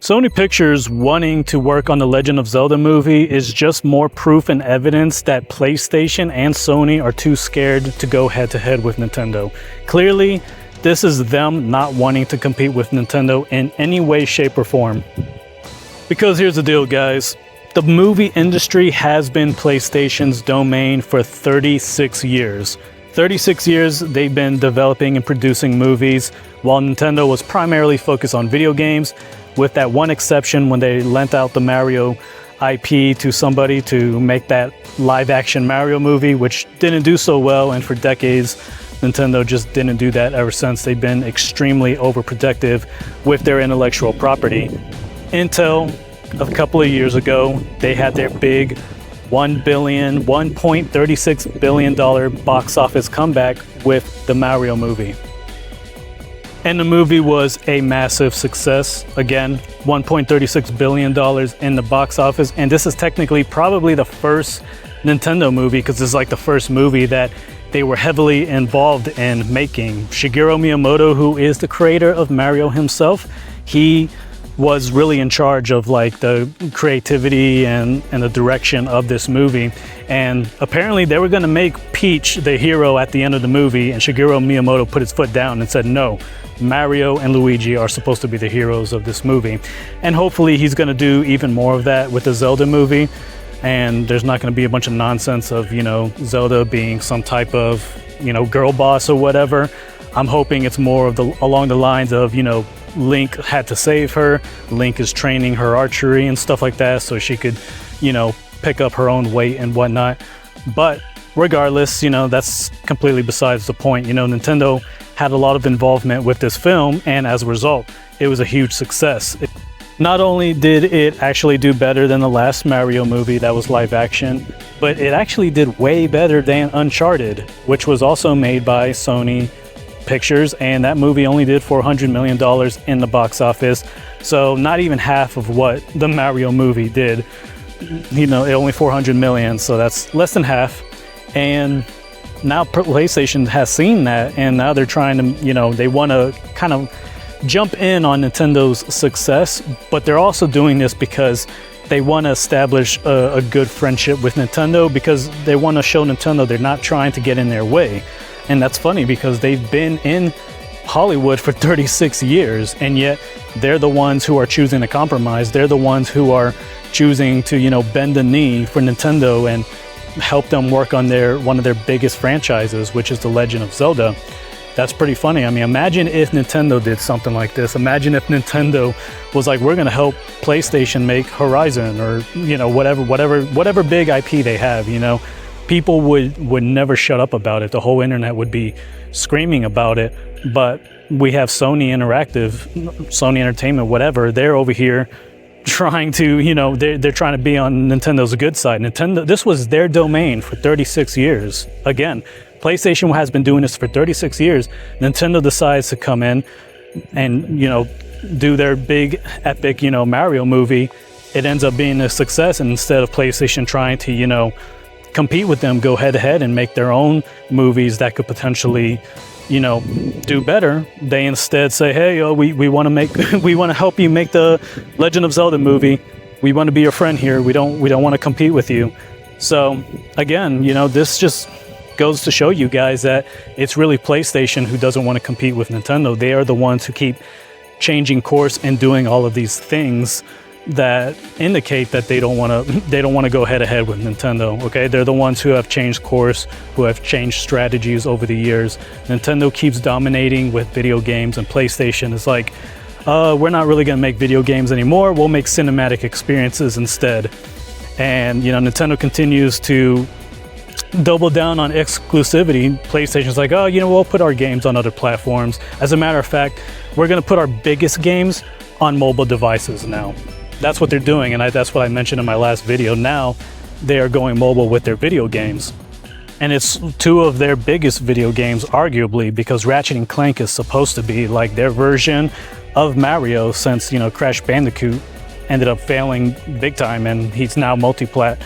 Sony Pictures wanting to work on the Legend of Zelda movie is just more proof and evidence that PlayStation and Sony are too scared to go head-to-head with Nintendo. Clearly, this is them not wanting to compete with Nintendo in any way, shape, or form. Because here's the deal, guys. The movie industry has been PlayStation's domain for 36 years. 36 years they've been developing and producing movies, while Nintendo was primarily focused on video games, with that one exception when they lent out the Mario IP to somebody to make that live-action Mario movie, which didn't do so well, and for decades, Nintendo just didn't do that ever since. They've been extremely overprotective with their intellectual property. Until a couple of years ago, they had their big $1.36 billion box office comeback with the Mario movie. And the movie was a massive success. Again, $1.36 billion in the box office. And this is technically probably the first Nintendo movie, because this is like the first movie that they were heavily involved in making. Shigeru Miyamoto, who is the creator of Mario himself, he was really in charge of like the creativity and the direction of this movie. And apparently they were going to make Peach the hero at the end of the movie, and Shigeru Miyamoto put his foot down and said, no, Mario and Luigi are supposed to be the heroes of this movie. And hopefully he's going to do even more of that with the Zelda movie. And there's not going to be a bunch of nonsense of, you know, Zelda being some type of, you know, girl boss or whatever. I'm hoping it's more of along the lines of, you know, Link had to save her. Link is training her archery and stuff like that so she could, you know, pick up her own weight and whatnot. But regardless, you know, that's completely besides the point. You know, Nintendo had a lot of involvement with this film, and as a result, it was a huge success. Not only did it actually do better than the last Mario movie that was live action, but it actually did way better than Uncharted, which was also made by Sony Pictures, and that movie only did $400 million in the box office. So not even half of what the Mario movie did. You know, only 400 million, so that's less than half. And now PlayStation has seen that, and now they're trying to, you know, they want to kind of jump in on Nintendo's success, but they're also doing this because they want to establish a good friendship with Nintendo, because they want to show Nintendo they're not trying to get in their way. And that's funny because they've been in Hollywood for 36 years, and yet they're the ones who are choosing to compromise. They're the ones who are choosing to, you know, bend the knee for Nintendo and help them work on one of their biggest franchises, which is the Legend of Zelda. That's pretty funny. I mean, imagine if Nintendo did something like this. Imagine if Nintendo was like, we're going to help PlayStation make Horizon, or, you know, whatever big IP they have, you know. People would never shut up about it. The whole internet would be screaming about it. But we have Sony Interactive, Sony Entertainment, whatever. They're over here trying to, you know, they're trying to be on Nintendo's good side. Nintendo, this was their domain for 36 years. Again, PlayStation has been doing this for 36 years. Nintendo decides to come in and, you know, do their big epic, you know, Mario movie. It ends up being a success, and instead of PlayStation trying to, you know, compete with them, go head to head and make their own movies that could potentially, you know, do better, they instead say, hey, we want to help you make the Legend of Zelda movie. We want to be your friend here. We don't want to compete with you. So again, you know, this just goes to show you guys that it's really PlayStation who doesn't want to compete with Nintendo. They are the ones who keep changing course and doing all of these things that indicate that they don't want to go head to head with Nintendo. Okay, they're the ones who have changed course, who have changed strategies over the years. Nintendo keeps dominating with video games, and PlayStation is like, we're not really going to make video games anymore. We'll make cinematic experiences instead. And, you know, Nintendo continues to double down on exclusivity. PlayStation's like, oh, you know, we'll put our games on other platforms. As a matter of fact, we're going to put our biggest games on mobile devices now. That's what they're doing, and that's what I mentioned in my last video. Now they are going mobile with their video games, and it's two of their biggest video games, arguably, because Ratchet & Clank is supposed to be like their version of Mario, since, you know, Crash Bandicoot ended up failing big time, and he's now multi-plat.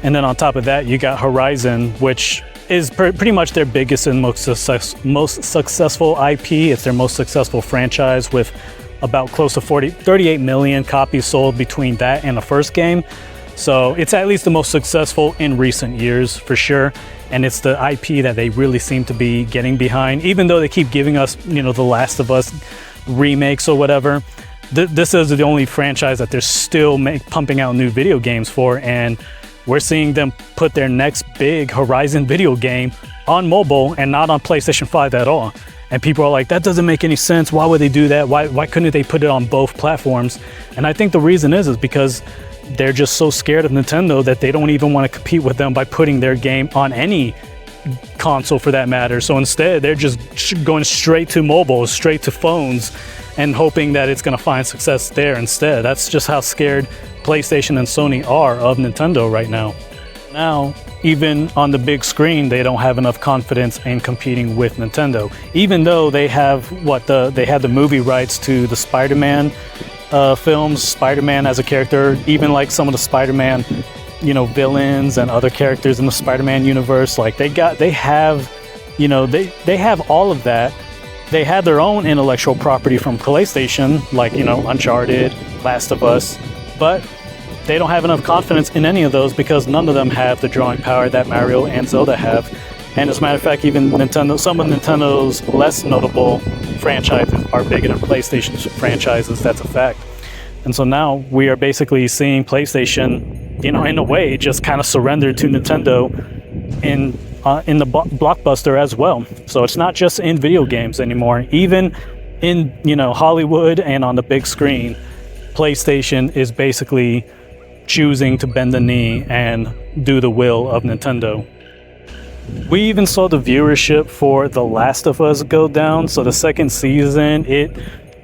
And then on top of that, you got Horizon, which is pretty much their biggest and most successful IP. It's their most successful franchise, with about close to 38 million copies sold between that and the first game. So it's at least the most successful in recent years for sure. And it's the IP that they really seem to be getting behind, even though they keep giving us, you know, The Last of Us remakes or whatever. This is the only franchise that they're still pumping out new video games for, and we're seeing them put their next big Horizon video game on mobile and not on PlayStation 5 at all. And people are like, that doesn't make any sense. Why would they do that? Why couldn't they put it on both platforms? And I think the reason is because they're just so scared of Nintendo that they don't even want to compete with them by putting their game on any console for that matter. So instead, they're just going straight to mobile, straight to phones, and hoping that it's going to find success there instead. That's just how scared PlayStation and Sony are of Nintendo right now. Now, even on the big screen, they don't have enough confidence in competing with Nintendo. Even though they have they had the movie rights to the Spider-Man films, Spider-Man as a character, even like some of the Spider-Man, you know, villains and other characters in the Spider-Man universe. Like they have all of that. They had their own intellectual property from PlayStation, like, you know, Uncharted, Last of Us, but they don't have enough confidence in any of those because none of them have the drawing power that Mario and Zelda have. And as a matter of fact, even Nintendo, some of Nintendo's less notable franchises are bigger than PlayStation's franchises. That's a fact. And so now we are basically seeing PlayStation, you know, in a way, just kind of surrender to Nintendo in the blockbuster as well. So it's not just in video games anymore. Even in, you know, Hollywood and on the big screen, PlayStation is basically choosing to bend the knee and do the will of Nintendo. We even saw the viewership for The Last of Us go down. So the second season, it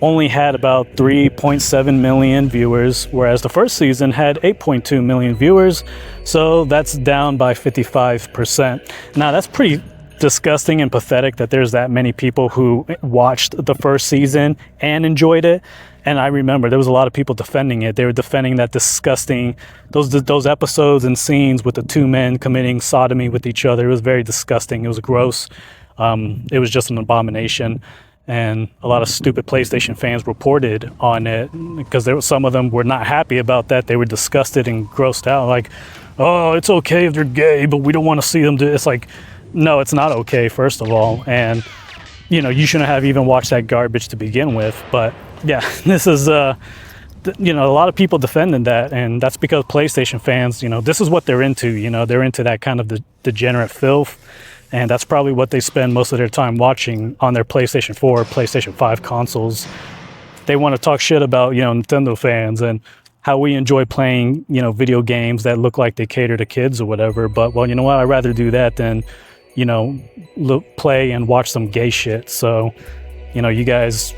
only had about 3.7 million viewers, whereas the first season had 8.2 million viewers. So that's down by 55%. Now that's pretty disgusting and pathetic that there's that many people who watched the first season and enjoyed it. And I remember there was a lot of people defending it. They were defending that disgusting, those episodes and scenes with the two men committing sodomy with each other. It was very disgusting. It was gross. It was just an abomination. And a lot of stupid PlayStation fans reported on it because some of them were not happy about that. They were disgusted and grossed out. Like, oh, it's okay if they're gay, but we don't want to see them do it. It's like, no, it's not okay, first of all. And, you know, you shouldn't have even watched that garbage to begin with. But yeah, this is, you know, a lot of people defending that. And that's because PlayStation fans, you know, this is what they're into. You know, they're into that kind of degenerate filth. And that's probably what they spend most of their time watching on their PlayStation 4, PlayStation 5 consoles. They want to talk shit about, you know, Nintendo fans and how we enjoy playing, you know, video games that look like they cater to kids or whatever. But, well, you know what? I'd rather do that than, you know, play and watch some gay shit. So, you know, you guys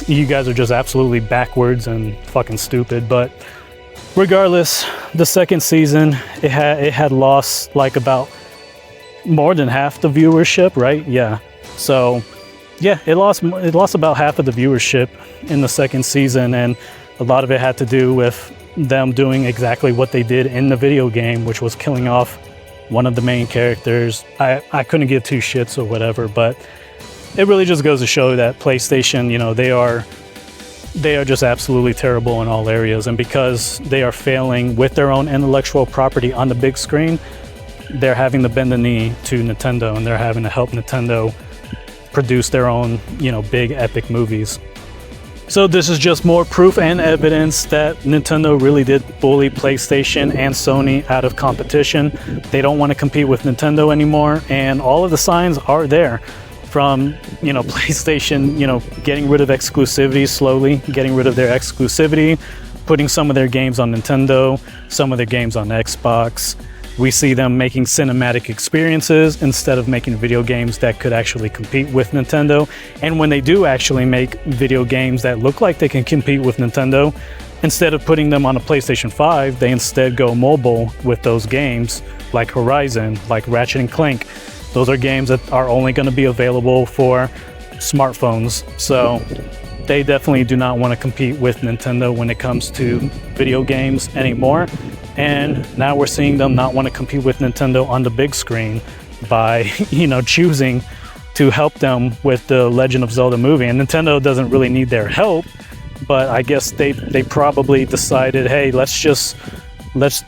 are just absolutely backwards and fucking stupid. But regardless, the second season, it had lost like about more than half the viewership, right? Yeah. So yeah, it lost about half of the viewership in the second season, and a lot of it had to do with them doing exactly what they did in the video game, which was killing off one of the main characters. I couldn't give two shits or whatever, but it really just goes to show that PlayStation, you know, they are just absolutely terrible in all areas. And because they are failing with their own intellectual property on the big screen, they're having to bend the knee to Nintendo, and they're having to help Nintendo produce their own, you know, big epic movies. So this is just more proof and evidence that Nintendo really did bully PlayStation and Sony out of competition. They don't want to compete with Nintendo anymore, and all of the signs are there. From, you know, PlayStation, you know, getting rid of exclusivity, slowly getting rid of their exclusivity, putting some of their games on Nintendo, some of their games on Xbox. We see them making cinematic experiences instead of making video games that could actually compete with Nintendo. And when they do actually make video games that look like they can compete with Nintendo, instead of putting them on a PlayStation 5, they instead go mobile with those games, like Horizon, like Ratchet & Clank. Those are games that are only going to be available for smartphones. So they definitely do not want to compete with Nintendo when it comes to video games anymore. And now we're seeing them not want to compete with Nintendo on the big screen by, you know, choosing to help them with the Legend of Zelda movie. And Nintendo doesn't really need their help but I guess they probably decided, hey, let's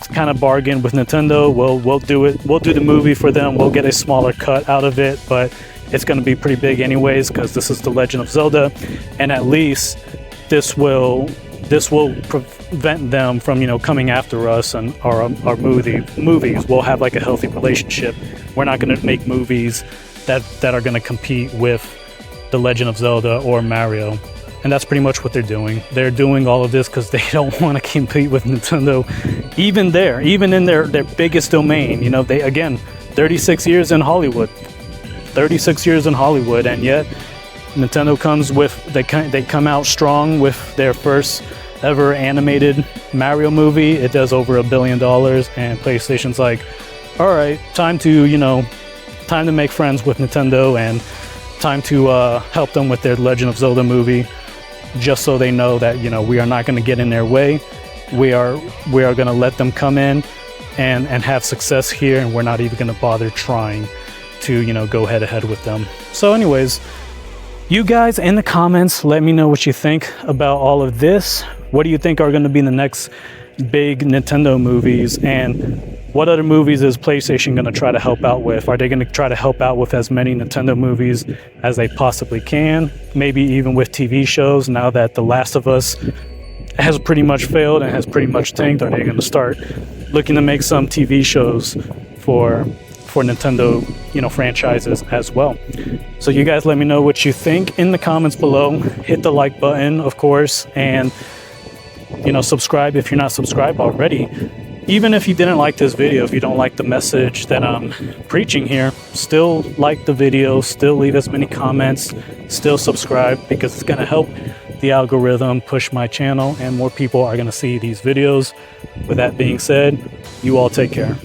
kind of bargain with Nintendo. We'll do it. We'll do the movie for them. We'll get a smaller cut out of it, but it's going to be pretty big anyways because this is the Legend of Zelda, and at least this will prevent them from, you know, coming after us and our movies. We'll have like a healthy relationship. We're not going to make movies that are going to compete with the Legend of Zelda or Mario. And that's pretty much what they're doing. They're doing all of this because they don't want to compete with Nintendo, even in their biggest domain. You know, they, again, 36 years in Hollywood, and yet Nintendo comes with, they come out strong with their first ever animated Mario movie. It does over $1 billion, and PlayStation's like, all right, time to make friends with Nintendo and time to help them with their Legend of Zelda movie, just so they know that, you know, we are not going to get in their way. We are going to let them come in and have success here, and we're not even going to bother trying to, you know, go head to head with them. So anyways, you guys in the comments, let me know what you think about all of this. What do you think are going to be the next big Nintendo movies, and what other movies is PlayStation going to try to help out with? Are they going to try to help out with as many Nintendo movies as they possibly can? Maybe even with TV shows, now that The Last of Us has pretty much failed and has pretty much tanked. Are they going to start looking to make some TV shows for Nintendo, you know, franchises as well? So you guys let me know what you think in the comments below. Hit the like button, of course, and, you know, subscribe if you're not subscribed already. Even if you didn't like this video, if you don't like the message that I'm preaching here, still like the video, still leave as many comments, still subscribe, because it's going to help the algorithm push my channel and more people are going to see these videos. With that being said, you all take care.